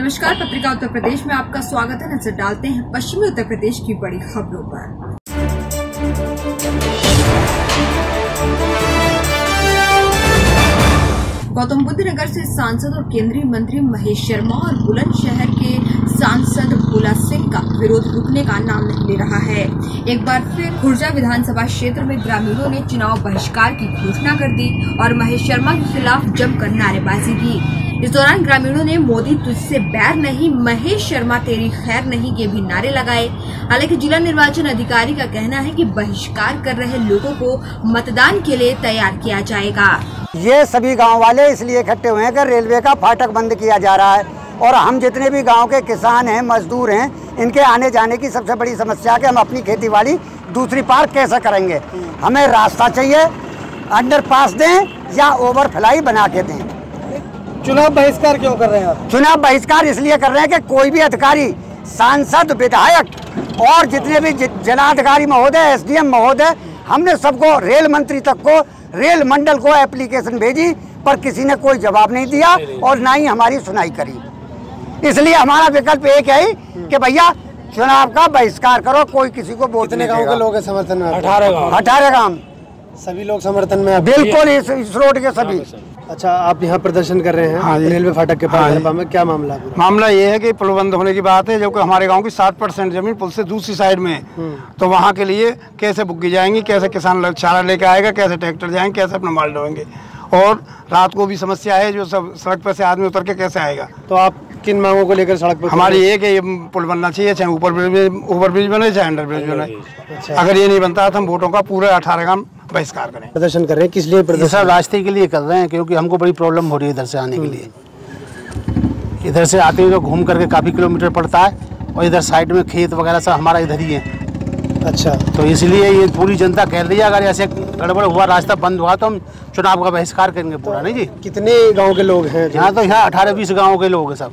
नमस्कार, पत्रिका उत्तर प्रदेश में आपका स्वागत है। नजर डालते हैं पश्चिमी उत्तर प्रदेश की बड़ी खबरों पर। गौतम बुद्ध नगर से सांसद और केंद्रीय मंत्री महेश शर्मा और बुलंदशहर के सांसद भोला सिंह का विरोध रुकने का नाम नहीं ले रहा है। एक बार फिर खुर्जा विधानसभा क्षेत्र में ग्रामीणों ने चुनाव बहिष्कार की घोषणा कर दी और महेश शर्मा के खिलाफ जमकर नारेबाजी की। इस दौरान ग्रामीणों ने मोदी तुझसे बैर नहीं, महेश शर्मा तेरी खैर नहीं के भी नारे लगाए। हालांकि जिला निर्वाचन अधिकारी का कहना है कि बहिष्कार कर रहे लोगों को मतदान के लिए तैयार किया जाएगा। ये सभी गांव वाले इसलिए इकट्ठे हुए हैं कि रेलवे का फाटक बंद किया जा रहा है और हम जितने भी गांव के किसान हैं, मजदूर हैं, इनके आने जाने की सबसे बड़ी समस्या है कि हम अपनी खेती बाड़ी दूसरी पार कैसे करेंगे। हमें रास्ता चाहिए, अंडरपास दें या ओवरफ्लाई बना के दें। चुनाव बहिष्कार क्यों कर रहे हैं आप? चुनाव बहिष्कार इसलिए कर रहे हैं कि कोई भी अधिकारी, सांसद, विधायक और जितने भी जिलाधिकारी महोदय, एसडीएम महोदय, हमने सबको, रेल मंत्री तक को, रेल मंडल को एप्लीकेशन भेजी पर किसी ने कोई जवाब नहीं दिया और ना ही हमारी सुनाई करी। इसलिए हमारा विकल्प एक है कि भैया चुनाव का बहिष्कार करो, कोई किसी को वोट नहीं देगा। कितने गांव के लोग हैं समर्थन में? 18 गांव सभी लोग समर्थन में? बिल्कुल, इस रोड के सभी। अच्छा, आप यहाँ प्रदर्शन कर रहे हैं? हाँ, रेलवे फाटक के पास में क्या मामला है? मामला ये है कि पुल बंद होने की बात है, जो कि हमारे गांव की 60% जमीन पुल से दूसरी साइड में है। तो वहाँ के लिए कैसे बुक जाएंगी, कैसे किसान चारा लेके आएगा, कैसे ट्रैक्टर जाएंगे, कैसे अपना माल ढोएंगे। और रात को भी समस्या है, जो सब सड़क पर से आदमी उतर के कैसे आएगा। तो आप किन मांगों को लेकर सड़क पर? हमारी एक है, ये पुल बनना चाहिए, चाहे ओवर ब्रिज बने चाहे अंडर ब्रिज बने। अगर ये नहीं बनता तो हम वोटों का पूरे 18 गांव बहिष्कार करें। प्रदर्शन कर रहे हैं, किस लिए प्रदर्शन? सर, रास्ते के लिए कर रहे हैं, क्योंकि हमको बड़ी प्रॉब्लम हो रही है इधर से आने के लिए। इधर से आते हुए घूम करके काफ़ी किलोमीटर पड़ता है और इधर साइड में खेत वगैरह सब हमारा इधर ही है। अच्छा, तो इसलिए ये पूरी जनता कह रही है अगर ऐसे गड़बड़ हुआ, रास्ता बंद हुआ तो हम चुनाव का बहिष्कार करेंगे पूरा। नहीं जी, कितने गाँव के लोग हैं यहाँ? तो यहाँ 18-20 गाँव के लोग हैं सब,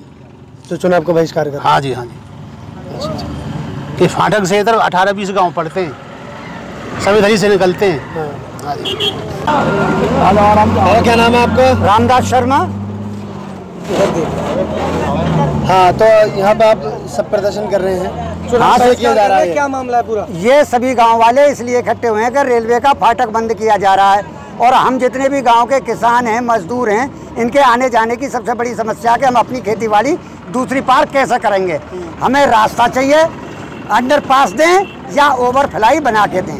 तो चुनाव का बहिष्कार कर? हाँ जी, हाँ जी। कि फाटक से इधर 18-20 गाँव पड़ते हैं, सब इधर ही से निकलते हैं। और क्या नाम है आपका? रामदास शर्मा। हाँ, तो यहाँ पे आप सब प्रदर्शन कर रहे हैं, चुनाव किया जा रहा है, क्या मामला है पूरा? ये सभी गांव वाले इसलिए इकट्ठे हुए हैं कि रेलवे का फाटक बंद किया जा रहा है और हम जितने भी गांव के किसान हैं, मजदूर हैं, इनके आने जाने की सबसे बड़ी समस्या है कि हम अपनी खेती बाड़ी दूसरी पार कैसे करेंगे। हमें रास्ता चाहिए, अंडरपास दें या ओवरफ्लाई बना के दें।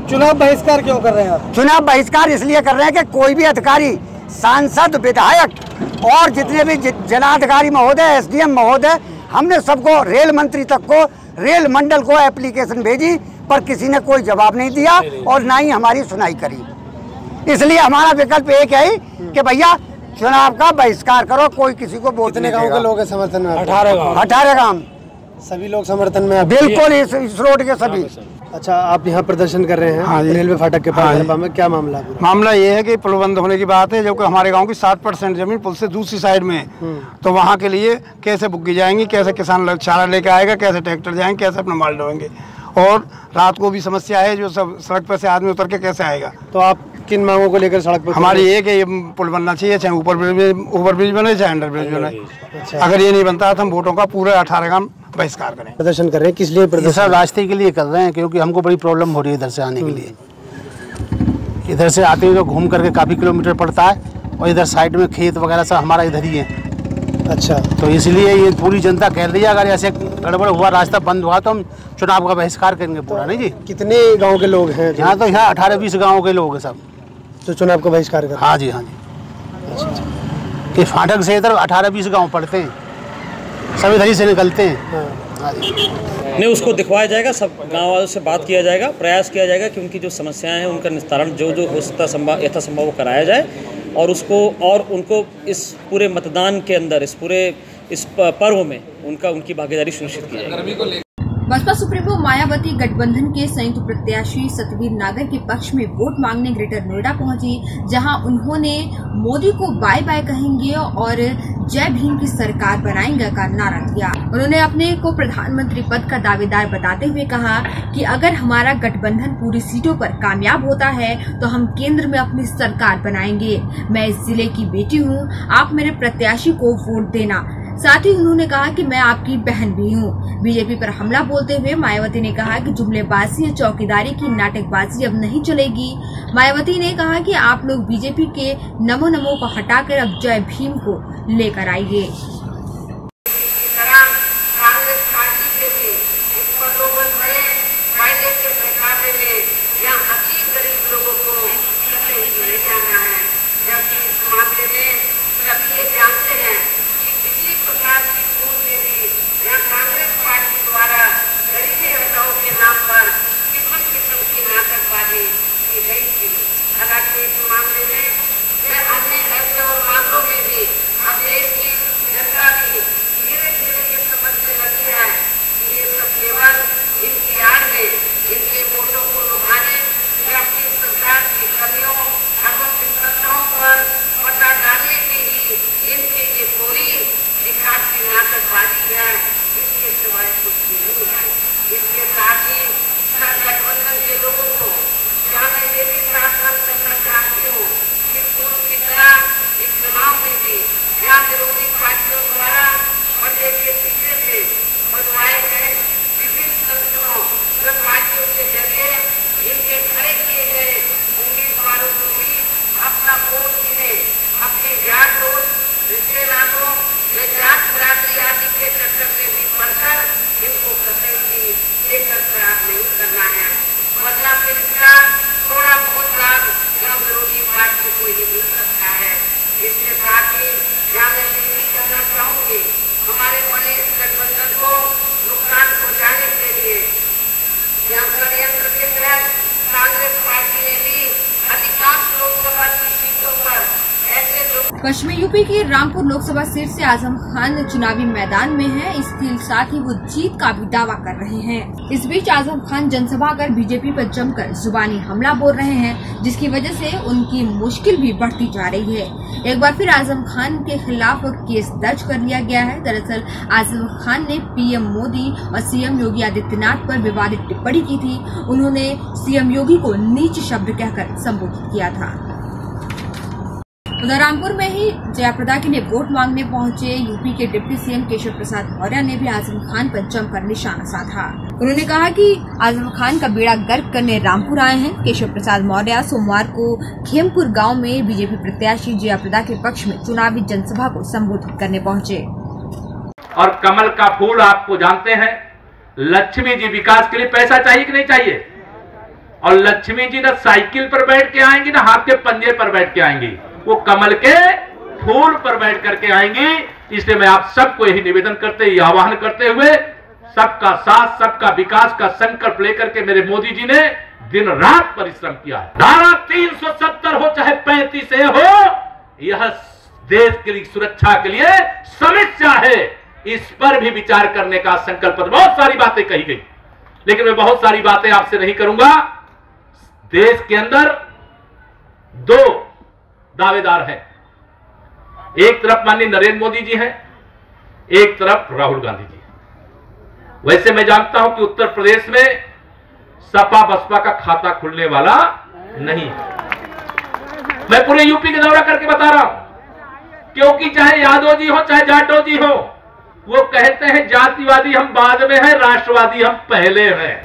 चुनाव बहिष्कार क्यों कर रहे हैं आप? चुनाव बहिष्कार इसलिए कर रहे हैं कि कोई भी अधिकारी, सांसद, विधायक और जितने भी जिलाधिकारी महोदय, एसडीएम महोदय, हमने सबको, रेल मंत्री तक को, रेल मंडल को एप्लीकेशन भेजी पर किसी ने कोई जवाब नहीं दिया और ना ही हमारी सुनाई करी। इसलिए हमारा विकल्प एक है कि भैया चुनाव का बहिष्कार करो, कोई किसी को वोट नहीं देगा। कितने गाँव के लोग हैं समर्थन में? 18 गाँव सभी लोग समर्थन में? बिल्कुल, इस रोड के सभी। अच्छा, आप यहाँ प्रदर्शन कर रहे हैं? हाँ, रेलवे फाटक के पास में क्या मामला है? मामला ये है कि पुल बंद होने की बात है, जो कि हमारे गांव की 60% जमीन पुल से दूसरी साइड में है। तो वहाँ के लिए कैसे बुक जाएंगी, कैसे किसान चारा लेके आएगा, कैसे ट्रैक्टर जाएंगे, कैसे अपना माल ढोएंगे। और रात को भी समस्या है, जो सब सड़क पर से आदमी उतर के कैसे आएगा। तो आप किन मांगों को लेकर सड़क पर? हमारी एक है, ये पुल बनना चाहिए, चाहे ओवर ब्रिज बने चाहे अंडर ब्रिज बने। अगर ये नहीं बनता तो हम वोटों का पूरे 18 गांव बहिष्कार करें। प्रदर्शन कर रहे हैं, किस लिए प्रदर्शन? सर, रास्ते के लिए कर रहे हैं, क्योंकि हमको बड़ी प्रॉब्लम हो रही है इधर से आने के लिए। इधर से आते हुए घूम करके काफ़ी किलोमीटर पड़ता है और इधर साइड में खेत वगैरह सब हमारा इधर ही है। अच्छा, तो इसलिए ये पूरी जनता कह रही है अगर ऐसे गड़बड़ हुआ, रास्ता बंद हुआ तो हम चुनाव का बहिष्कार करेंगे पूरा। नहीं जी, कितने गाँव के लोग हैं यहाँ? तो यहाँ 18-20 गाँव के लोग हैं सब, तो चुनाव का बहिष्कार कर? हाँ जी, हाँ जी। कि फाटक से इधर 18-20 गाँव पड़ते हैं, सब इधर ही से निकलते हैं। नहीं, उसको दिखवाया जाएगा, सब गांव वालों से बात किया जाएगा, प्रयास किया जाएगा कि उनकी जो समस्याएं हैं उनका निस्तारण जो हो सकता यथासंभव वो कराया जाए और उनको इस पूरे मतदान के अंदर, इस पर्व में उनकी भागीदारी सुनिश्चित की जाएगी। बसपा सुप्रीमो मायावती गठबंधन के संयुक्त प्रत्याशी सतबीर नागर के पक्ष में वोट मांगने ग्रेटर नोएडा पहुंची, जहां उन्होंने मोदी को बाय बाय कहेंगे और जय भीम की सरकार बनाएंगे का नारा दिया। उन्होंने अपने को प्रधानमंत्री पद का दावेदार बताते हुए कहा कि अगर हमारा गठबंधन पूरी सीटों पर कामयाब होता है तो हम केंद्र में अपनी सरकार बनाएंगे। मैं इस जिले की बेटी हूँ, आप मेरे प्रत्याशी को वोट देना। साथ ही उन्होंने कहा कि मैं आपकी बहन भी हूँ। बीजेपी पर हमला बोलते हुए मायावती ने कहा कि जुमलेबाजी या चौकीदारी की नाटकबाजी अब नहीं चलेगी। मायावती ने कहा कि आप लोग बीजेपी के नमो नमो को हटाकर अब जय भीम को लेकर आइए। हालांकि इस मामले में अन्य ऐसे और मामलों में भी अब देश की जनता भी धीरे धीरे ये समझने लगी है कि ये सब केवल इनकी आड़ में इनके वोटों को लुभाने या अपनी सरकार की कमियों एवं विफलताओं पर पता डालने की ही इनकी ये पूरी दिखाती नाटकबाजी है, इसके सिवाय कुछ भी नहीं है। इसके साथ ही गठबंधन के लोगों को यहाँ मैं ये भी प्रार्थना करना चाहती हूँ कि पूर्व की तरह इस चुनाव में भी यहाँ विरोधी पार्टियों द्वारा पर्दे के पीछे से बनवाए गए विभिन्न संगठनों व पार्टियों के जरिए इनके खड़े किए गए उम्मीदवारों को भी अपना वोट देने अपने यार दोस्त रिश्तेदारों या जात बिरादरी आदि के चक्कर में भी पड़कर इनको कतई भी लेकर खराब नहीं करना है, वरना फिर इसका थोड़ा बहुत लाभ या विरोधी पार्टी को ही मिल सकता है। इसके साथ ही यहाँ मैं ये भी कहना चाहूँगी हमारे बड़े गठबंधन को नुकसान पहुँचाने के लिए यहाँ षड्यंत्र के तहत कांग्रेस पार्टी ने भी अधिकांश लोकसभा की सीटों पर ऐसे लोग। पश्चिमी यूपी की रामपुर लोकसभा सीट से आजम खान चुनावी मैदान में है। इसके साथ ही वो जीत का भी दावा कर रहे हैं। इस बीच आजम खान जनसभा कर बीजेपी पर जमकर जुबानी हमला बोल रहे हैं, जिसकी वजह से उनकी मुश्किल भी बढ़ती जा रही है। एक बार फिर आजम खान के खिलाफ केस दर्ज कर लिया गया है। दरअसल आजम खान ने पीएम मोदी और सीएम योगी आदित्यनाथ पर विवादित टिप्पणी की थी। उन्होंने सीएम योगी को नीच शब्द कहकर संबोधित किया था। उधर रामपुर में ही जयाप्रदा के लिए वोट मांगने पहुंचे यूपी के डिप्टी सीएम केशव प्रसाद मौर्य ने भी आजम खान पर जमकर निशाना साधा। उन्होंने कहा कि आजम खान का बेड़ा गर्क करने रामपुर आए हैं। केशव प्रसाद मौर्य सोमवार को खेमपुर गांव में बीजेपी प्रत्याशी जयाप्रदा के पक्ष में चुनावी जनसभा को संबोधित करने पहुंचे। और कमल का फूल आपको जानते हैं, लक्ष्मी जी विकास के लिए पैसा चाहिए कि नहीं चाहिए? और लक्ष्मी जी न साइकिल पर बैठ के आएंगी न हाथ के पंजे पर बैठ के आएंगी, वो कमल के फूल पर बैठ करके आएंगी। इसलिए मैं आप सबको यही निवेदन करते, यह आह्वान करते हुए सबका साथ सबका विकास का संकल्प लेकर के मेरे मोदी जी ने दिन रात परिश्रम किया है। धारा 370 हो चाहे 35 हो, यह देश के लिए सुरक्षा के लिए समस्या है। इस पर भी विचार करने का संकल्प। बहुत सारी बातें कही गई, लेकिन मैं बहुत सारी बातें आपसे नहीं करूंगा। देश के अंदर दो दावेदार हैं, एक तरफ माननीय नरेंद्र मोदी जी हैं, एक तरफ राहुल गांधी जी हैं। वैसे मैं जानता हूं कि उत्तर प्रदेश में सपा बसपा का खाता खुलने वाला नहीं है। मैं पूरे यूपी का दौरा करके बता रहा हूं, क्योंकि चाहे यादव जी हो चाहे जाटव जी हो, वो कहते हैं जातिवादी हम बाद में हैं, राष्ट्रवादी हम पहले हैं।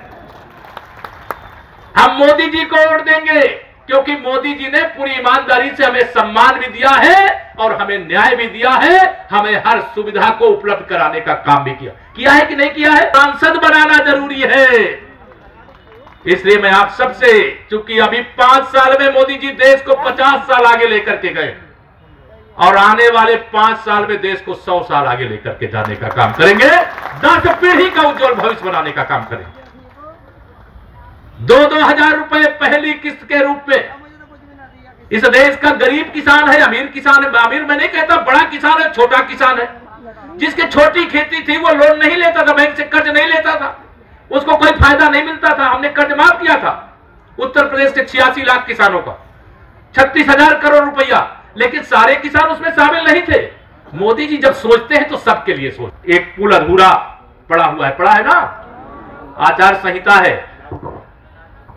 हम मोदी जी को वोट देंगे क्योंकि मोदी जी ने पूरी ईमानदारी से हमें सम्मान भी दिया है और हमें न्याय भी दिया है, हमें हर सुविधा को उपलब्ध कराने का काम भी किया है कि नहीं किया है? सांसद बनाना जरूरी है। इसलिए मैं आप सबसे, चूंकि अभी 5 साल में मोदी जी देश को 50 साल आगे लेकर के गए और आने वाले 5 साल में देश को 100 साल आगे लेकर के जाने का काम करेंगे, 10 पीढ़ी का उज्जवल भविष्य बनाने का काम करेंगे। 2-2 हजार रुपए पहली किस्त के रूप में इस देश का गरीब किसान है, अमीर किसान है, अमीर मैं नहीं कहता, बड़ा किसान है, छोटा किसान है, जिसकी छोटी खेती थी वो लोन नहीं लेता था, बैंक से कर्ज नहीं लेता था, उसको कोई फायदा नहीं मिलता था। हमने कर्ज माफ किया था उत्तर प्रदेश के 86 लाख किसानों का, 36,000 करोड़ रुपया, लेकिन सारे किसान उसमें शामिल नहीं थे। मोदी जी जब सोचते हैं तो सबके लिए सोचते। एक पुल अधूरा पड़ा हुआ है, पड़ा है ना, आचार संहिता है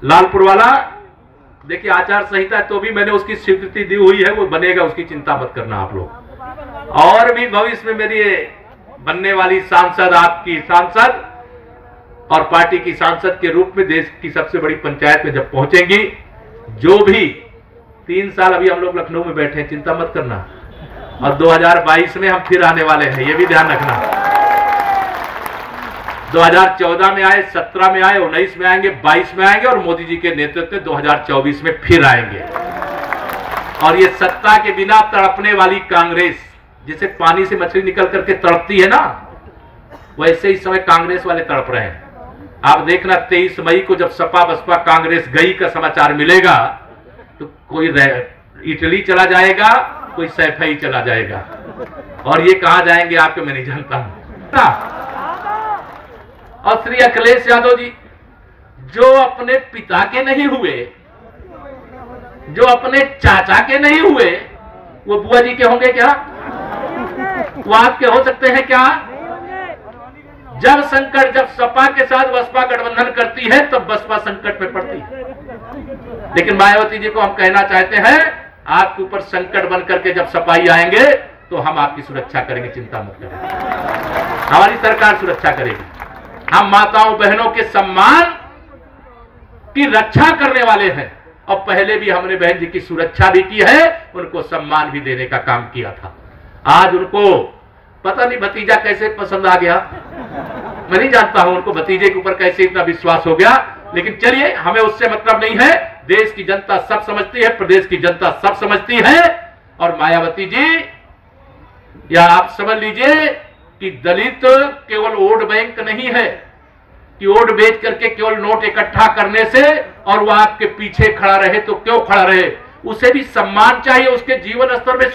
लालपुर वाला, देखिए आचार संहिता तो भी मैंने उसकी स्वीकृति दी हुई है, वो बनेगा, उसकी चिंता मत करना आप लोग। और भी भविष्य में मेरी बनने वाली सांसद आपकी सांसद और पार्टी की सांसद के रूप में देश की सबसे बड़ी पंचायत में जब पहुंचेंगी, जो भी 3 साल अभी हम लोग लखनऊ में बैठे हैं, चिंता मत करना, और 2022 में हम फिर आने वाले हैं, ये भी ध्यान रखना। 2014 में आए, 17 में आए, 19 में आएंगे, 22 में आएंगे और मोदी जी के नेतृत्व में 2024 में फिर आएंगे। और ये सत्ता के बिना तड़पने वाली कांग्रेस, जैसे पानी से मछली निकल करके तड़पती है ना, वैसे इस समय कांग्रेस वाले तड़प रहे हैं। आप देखना 23 मई को जब सपा बसपा कांग्रेस गई का समाचार मिलेगा तो कोई इटली चला जाएगा, कोई सैफई चला जाएगा, और ये कहां जाएंगे आपके मैं नहीं जानता हूं। और श्री अखिलेश यादव जी जो अपने पिता के नहीं हुए, जो अपने चाचा के नहीं हुए, वो बुआ जी के होंगे क्या? वो आपके हो सकते हैं क्या? जब संकट, जब सपा के साथ बसपा गठबंधन करती है तब बसपा संकट में पड़ती है। लेकिन मायावती जी को हम कहना चाहते हैं, आपके ऊपर संकट बन करके जब सपाई आएंगे तो हम आपकी सुरक्षा करेंगे, चिंता मत करें, हमारी सरकार सुरक्षा करेगी। हम माताओं बहनों के सम्मान की रक्षा करने वाले हैं, और पहले भी हमने बहन जी की सुरक्षा भी की है, उनको सम्मान भी देने का काम किया था। आज उनको पता नहीं भतीजा कैसे पसंद आ गया, मैं नहीं जानता हूं उनको भतीजे के ऊपर कैसे इतना विश्वास हो गया, लेकिन चलिए, हमें उससे मतलब नहीं है। देश की जनता सब समझती है, प्रदेश की जनता सब समझती है। और मायावती जी, या आप समझ लीजिए कि दलित केवल वोट बैंक नहीं है कि वोट बेच करके केवल नोट इकट्ठा करने से और वो आपके पीछे खड़ा रहे तो क्यों खड़ा रहे, उसे भी सम्मान चाहिए, उसके जीवन स्तर में